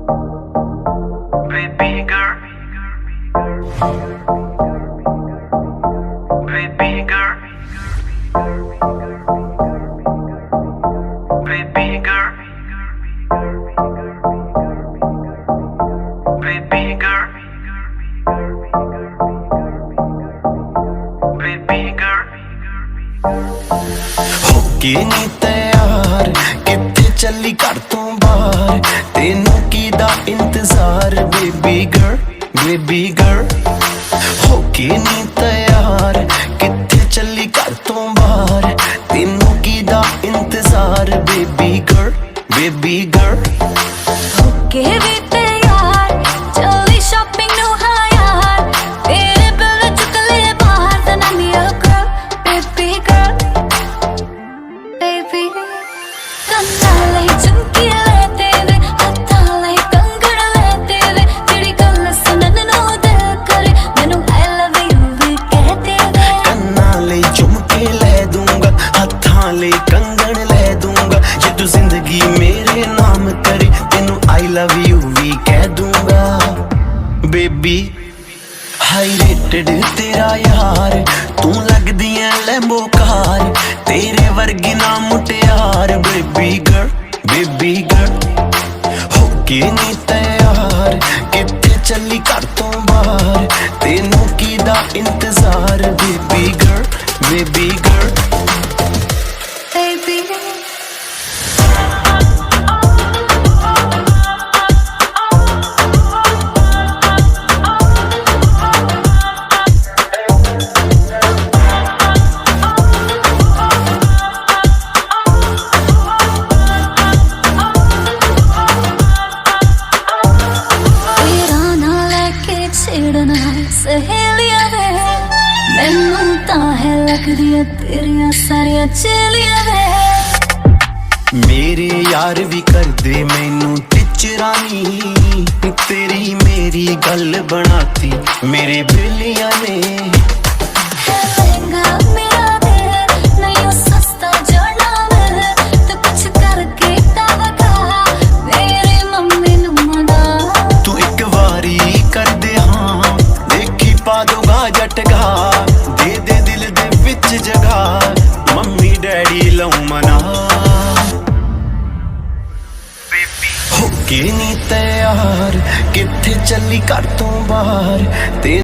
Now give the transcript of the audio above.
Baby girl, baby girl, baby girl, baby girl, baby girl. होके नी तैयार कित्थे चली घर तो बाहर, तेनू कीदा इंतजार बेबी गर्ल, बेबी गर्ल। होके नी तैयार कित्थे चली घर तो बाहर, तेनू कीदा इंतजार बेबी गर्ल, बेबी गर्ल। होके भी तैयार चली शॉपिंग नू हाँ यार, तेरे बिल चुक ले बाहर then I'm your girl, baby girl, baby। ਕੰਨਾਂ ਲਈ ਝੁਮਕੀ ਲੈ ਤੇਰੇ, ਹੱਥਾਂ ਲਈ ਕੰਗਣ ਲੈ ਤੇਰੇ, ਜਿਹੜੀ ਗੱਲ ਸੁਣਨ ਨੂੰ ਦਿਲ ਕਰੇ ਮੈਨੂੰ I love you ਵੀ ਕਹਿ ਤੇਰੇ। ਕੰਨਾਂ ਲਈ ਝੁਮਕੇ ਲੈ ਦੂੰਗਾ, ਹੱਥਾਂ ਲਈ ਕੰਗਣ ਲੈ ਦੂੰਗਾ, ਜੇ ਤੂੰ ਜ਼ਿੰਦਗੀ ਮੇਰੇ ਨਾਮ ਕਰੇ ਤੈਨੂੰ I love you ਵੀ ਕਹਿ ਦੂੰਗਾ ਬੇਬੀ। ਹਾਈ ਰੇਟਡ ਤੇਰਾ ਯਾਰ, ਤੂੰ ਲੱਗਦੀ ਐ ਲੈਂਬੋ ਕਾਰ, ਤੇਰੇ ਵਰਗੀ ਨਾ ਮੁਟਿਆਰ ਬੇਬੀ ਗਰਲ, ਬੇਬੀ ਗਰਲ। ਹੋਕੇ ਨੀ ਤੈयार ਕਿੱਥੇ ਚੱਲੀ ਘਰ ਤੋਂ ਬਾਹਰ, ਤੈਨੂੰ ਕੀਦਾ ਇੰਤਜ਼ਾਰ baby girl, baby girl. Baby, तेरा ना लेके छेड़ना सहेलियां वे, मैनू तां है लगदियां तेरियां सारियां चेलियां वे। ਮੇਰੇ ਯਾਰ ਵੀ ਕਰਦੇ ਮੈਨੂੰ ਟਿਚਰਾਨੀ, ਤੇਰੀ ਮੇਰੀ ਗੱਲ ਬਣਾਤੀ ਮੇਰੇ ਬੇਲੀਆਂ ਨੇ। लहंगा मेरा दे नहीं सस्ता जोड़ना मैं, तो कुछ करके तवका मेरी मम्मी नू मना। ਤੂੰ ਇੱਕ ਵਾਰੀ ਕਰਦੇ ਹਾਂ ਦੇਖੀ ਪਾ ਦੂੰਗਾ ਜਟਗਾ, ਦੇ ਦੇ ਦਿਲ ਦੇ ਵਿੱਚ ਜਗਾ ਮੰਮੀ ਡੈਡੀ ਲਉ ਮਨਾ। ਹੋਕੇ ਨੀ ਤੈयार ਕਿੱਥੇ ਚੱਲੀ ਘਰ ਤੋਂ ਬਾਹਰ ਤੇ